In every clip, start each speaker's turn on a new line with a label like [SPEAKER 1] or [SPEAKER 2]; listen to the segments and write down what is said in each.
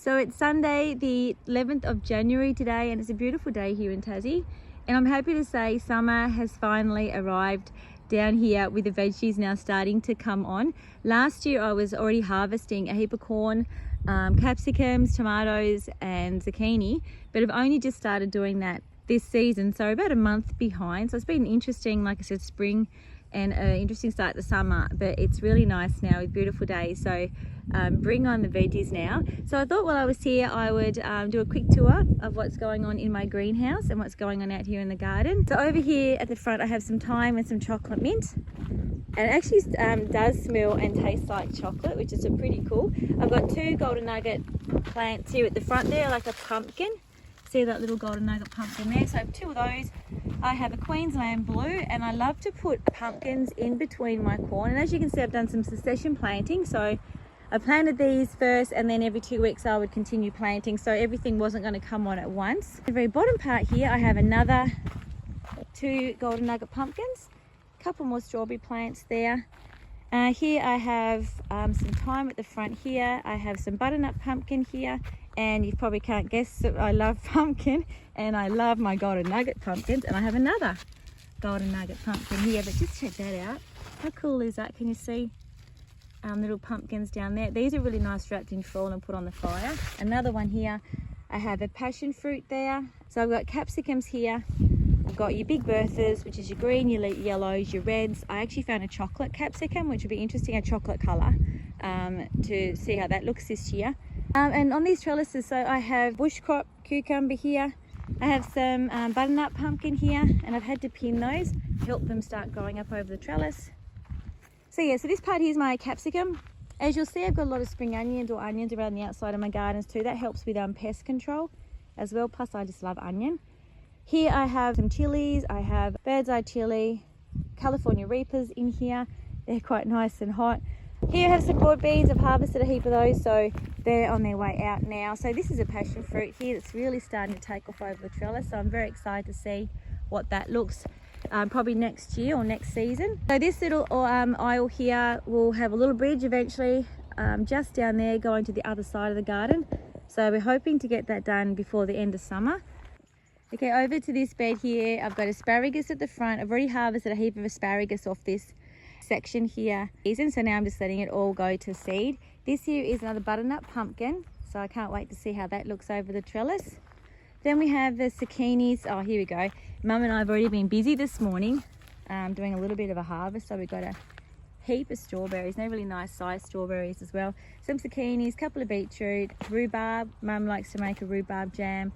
[SPEAKER 1] So it's Sunday the 11th of January today, and it's a beautiful day here in Tassie, and I'm happy to say summer has finally arrived down here with the veggies now starting to come on. Last year I was already harvesting a heap of corn, capsicums, tomatoes and zucchini, but I've only just started doing that this season, so about a month behind. So it's been interesting, like I said, spring and an interesting start to summer, but it's really nice now with beautiful days. So bring on the veggies now. So I thought while I was here I would do a quick tour of what's going on in my greenhouse and what's going on out here in the garden. So over here at the front I have some thyme and some chocolate mint, and it actually does smell and taste like chocolate, which is pretty cool. I've got two golden nugget plants here at the front there, like a pumpkin. See that little golden nugget pumpkin there? So I have two of those. I have a Queensland blue, and I love to put pumpkins in between my corn. And as you can see, I've done some succession planting. So I planted these first, and then every 2 weeks I would continue planting, so everything wasn't going to come on at once. The very bottom part here, I have another two golden nugget pumpkins, a couple more strawberry plants there. Here I have some thyme at the front here. I have some butternut pumpkin here, and you probably can't guess that I love pumpkin, and I love my golden nugget pumpkins. And I have another golden nugget pumpkin here, but just check that out. How cool is that? Can you see little pumpkins down there? These are really nice wrapped in foil and put on the fire. Another one here, I have a passion fruit there. So I've got capsicums here. I've got your big Berthas, which is your green, your yellows, your reds. I actually found a chocolate capsicum, which would be interesting, a chocolate colour, to see how that looks this year. And on these trellises, so I have bush crop cucumber here. I have some butternut pumpkin here, and I've had to pin those, help them start growing up over the trellis. So yeah, so this part here is my capsicum. As you'll see, I've got a lot of spring onions or onions around the outside of my gardens too. That helps with pest control as well, plus I just love onion. Here I have some chilies. I have bird's eye chili, California Reapers in here. They're quite nice and hot. Here I have some broad beans. I've harvested a heap of those, so they're on their way out now. So this is a passion fruit here that's really starting to take off over the trellis, so I'm very excited to see what that looks probably next year or next season. So this little aisle here will have a little bridge eventually just down there going to the other side of the garden. So we're hoping to get that done before the end of summer. Okay, over to this bed here, I've got asparagus at the front. I've already harvested a heap of asparagus off this section here, so now I'm just letting it all go to seed. This here is another butternut pumpkin, so I can't wait to see how that looks over the trellis. Then we have the zucchinis. Oh, here we go. Mum and I have already been busy this morning doing a little bit of a harvest, so we've got a heap of strawberries. They're really nice sized strawberries as well. Some zucchinis, a couple of beetroot, rhubarb. Mum likes to make a rhubarb jam.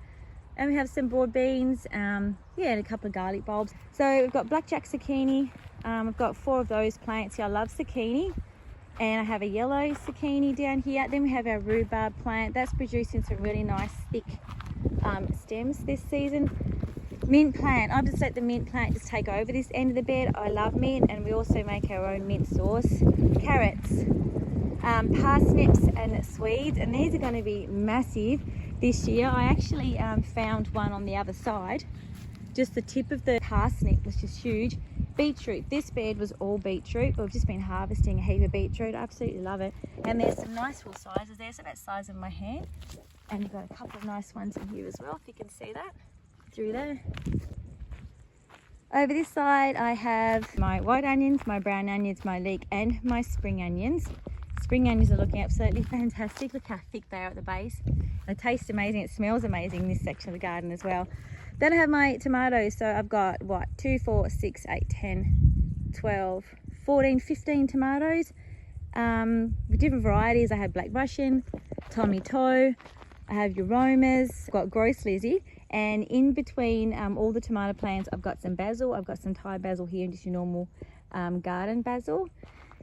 [SPEAKER 1] And we have some broad beans, and a couple of garlic bulbs. So we've got blackjack zucchini. I've got 4 of those plants here. I love zucchini. And I have a yellow zucchini down here. Then we have our rhubarb plant. That's producing some really nice thick stems this season. Mint plant. I've just let the mint plant just take over this end of the bed. I love mint, and we also make our own mint sauce. Carrots, parsnips and swedes, and these are going to be massive this year. I actually found one on the other side. Just the tip of the parsnip was just huge. Beetroot. This bed was all beetroot. We've just been harvesting a heap of beetroot. I absolutely love it. And there's some nice full sizes there, so that size of my hand. And you've got a couple of nice ones in here as well, if you can see that through there. Over this side I have my white onions, my brown onions, my leek and my spring onions. Spring onions are looking absolutely fantastic. Look how thick they are at the base. They taste amazing. It smells amazing in this section of the garden as well. Then I have my tomatoes. So I've got 2, 4, 6, 8, 10, 12, 14, 15 tomatoes. With different varieties. I have black Russian, Tommy Toe, I have aromas, I've got gross Lizzie, and in between all the tomato plants I've got some basil. I've got some Thai basil here and just your normal garden basil.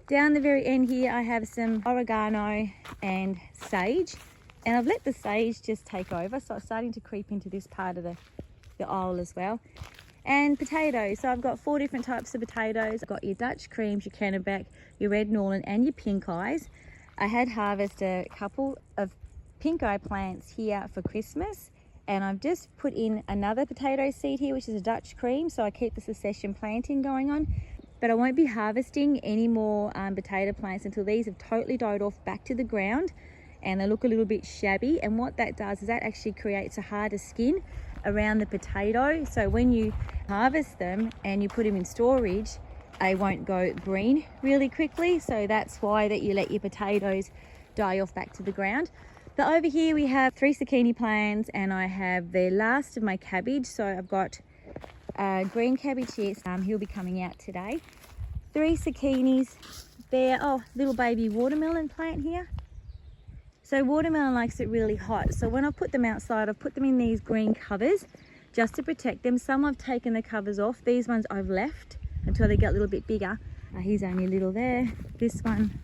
[SPEAKER 1] Down the very end here I have some oregano and sage, and I've let the sage just take over, so it's starting to creep into this part of the aisle as well. And potatoes. So I've got 4 different types of potatoes. I've got your Dutch creams, your Canterbuck, your red Norland and your pink eyes. I had harvested a couple of pink eye plants here for Christmas, and I've just put in another potato seed here, which is a Dutch cream, so I keep the succession planting going on. But I won't be harvesting any more potato plants until these have totally died off back to the ground. and they look a little bit shabby, and what that does is that actually creates a harder skin around the potato, so when you harvest them and you put them in storage, they won't go green really quickly. So that's why that you let your potatoes die off back to the ground. But over here we have 3 zucchini plants, and I have the last of my cabbage. So I've got green cabbage here, he'll be coming out today. 3 zucchinis there. Oh, little baby watermelon plant here. So watermelon likes it really hot. So when I put them outside, I've put them in these green covers just to protect them. Some I've taken the covers off. These ones I've left until they get a little bit bigger. He's only a little there. This one,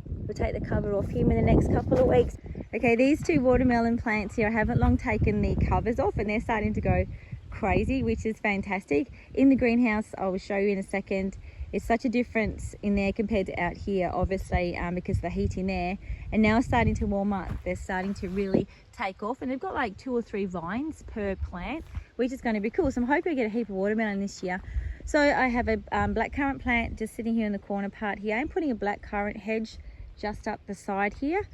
[SPEAKER 1] we'll take the cover off him in the next couple of weeks. Okay, these 2 watermelon plants here, I haven't long taken the covers off, and they're starting to go crazy, which is fantastic. In the greenhouse, I will show you in a second, it's such a difference in there compared to out here, obviously, because of the heat in there. And now it's starting to warm up. They're starting to really take off, and they've got like 2 or 3 vines per plant, which is going to be cool. So I'm hoping I get a heap of watermelon this year. So I have a blackcurrant plant just sitting here in the corner part here. I'm putting a blackcurrant hedge just up the side here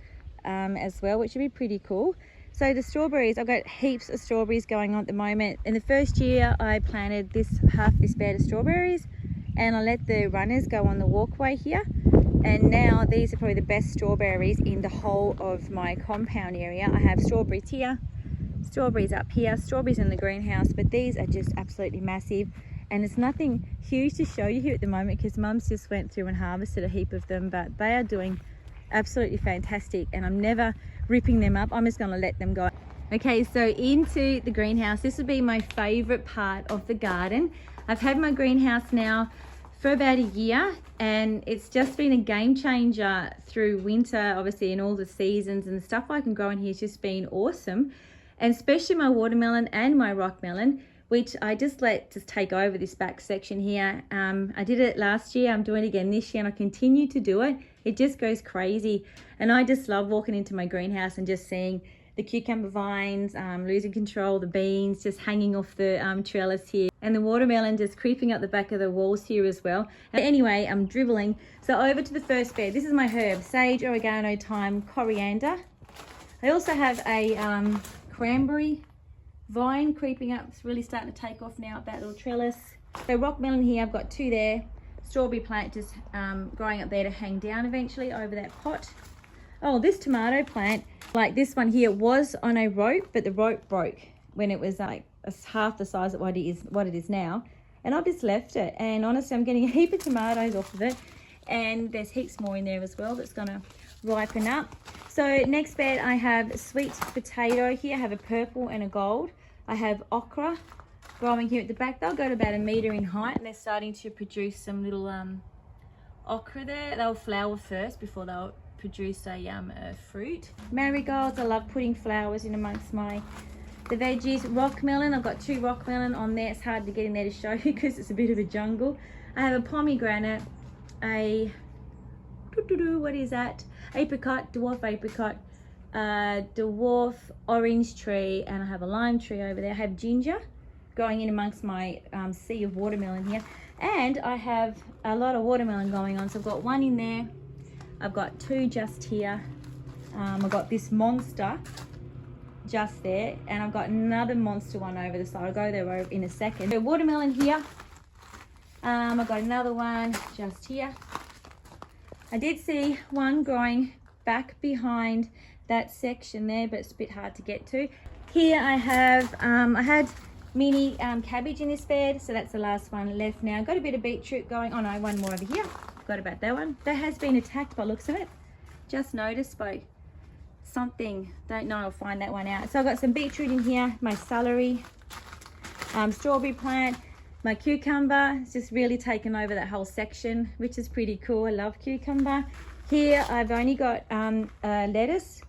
[SPEAKER 1] as well, which would be pretty cool. So the strawberries, I've got heaps of strawberries going on at the moment. In the first year, I planted half this bed of strawberries, and I let the runners go on the walkway here. And now these are probably the best strawberries in the whole of my compound area. I have strawberries here, strawberries up here, strawberries in the greenhouse, but these are just absolutely massive. And it's nothing huge to show you here at the moment because Mum's just went through and harvested a heap of them, but they are doing absolutely fantastic, and I'm never ripping them up. I'm just going to let them go. Okay, so into the greenhouse. This would be my favorite part of the garden. I've had my greenhouse now for about a year, and it's just been a game changer through winter, obviously, and all the seasons, and the stuff I can grow in here has just been awesome. And especially my watermelon and my rock melon, which I just let take over this back section here. I did it last year, I'm doing it again this year, and I continue to do it. It just goes crazy. And I just love walking into my greenhouse and just seeing the cucumber vines, losing control, the beans just hanging off the trellis here, and the watermelon just creeping up the back of the walls here as well. And anyway, I'm dribbling. So over to the first bed. This is my herbs: sage, oregano, thyme, coriander. I also have a cranberry vine creeping up. It's really starting to take off now up that little trellis. So rock melon here, I've got 2 there. Strawberry plant just growing up there to hang down eventually over that pot. Oh, this tomato plant, like this one here, was on a rope, but the rope broke when it was like half the size of what it is now. And I've just left it, and honestly I'm getting a heap of tomatoes off of it, and there's heaps more in there as well that's gonna ripen up. So next bed I have sweet potato here. I have a purple and a gold. I have okra growing here at the back. They'll go to about 1 meter in height, and they're starting to produce some little okra there. They'll flower first before they'll produce a fruit. Marigolds, I love putting flowers in amongst the veggies. Rock melon, I've got 2 rock melon on there. It's hard to get in there to show you because it's a bit of a jungle. I have a pomegranate, what is that? Apricot, dwarf apricot, dwarf orange tree, and I have a lime tree over there. I have ginger going in amongst my sea of watermelon here, and I have a lot of watermelon going on. So I've got 1 in there, I've got 2 just here, I've got this monster just there, and I've got another monster one over the side. I'll go there in a second. So watermelon here, I've got another one just here. I did see one growing back behind that section there, but it's a bit hard to get to. Here I have, I had mini cabbage in this bed, so that's the last one left now. Got a bit of beetroot going. Oh no, one more over here. Forgot about that one. That has been attacked by looks of it. Just noticed by something. Don't know, I'll find that one out. So I've got some beetroot in here, my celery, strawberry plant, my cucumber. It's just really taken over that whole section, which is pretty cool. I love cucumber. Here I've only got a lettuce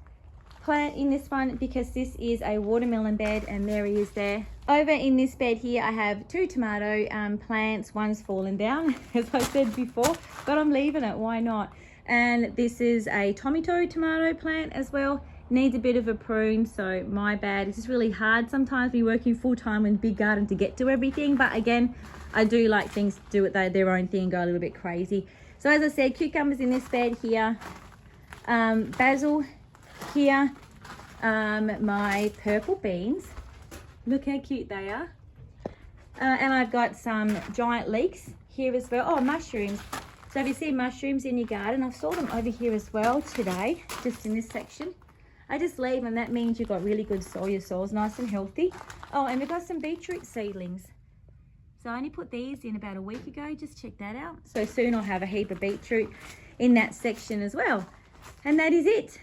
[SPEAKER 1] plant in this one because this is a watermelon bed, and there he is there. Over in this bed here I have 2 tomato plants. One's fallen down as I said before, but I'm leaving it, why not? And this is a tomato plant as well. Needs a bit of a prune, so my bad. It's just really hard sometimes be working full-time in big garden to get to everything, but again, I do like things to do it their own thing and go a little bit crazy. So as I said, cucumbers in this bed here, basil Here, my purple beans. Look how cute they are. And I've got some giant leeks here as well. Oh, mushrooms. So if you see mushrooms in your garden, I've saw them over here as well today, just in this section. I just leave them. That means you've got really good soil. Your soil's nice and healthy. Oh, and we've got some beetroot seedlings. So I only put these in about a week ago. Just check that out. So soon I'll have a heap of beetroot in that section as well. And that is it.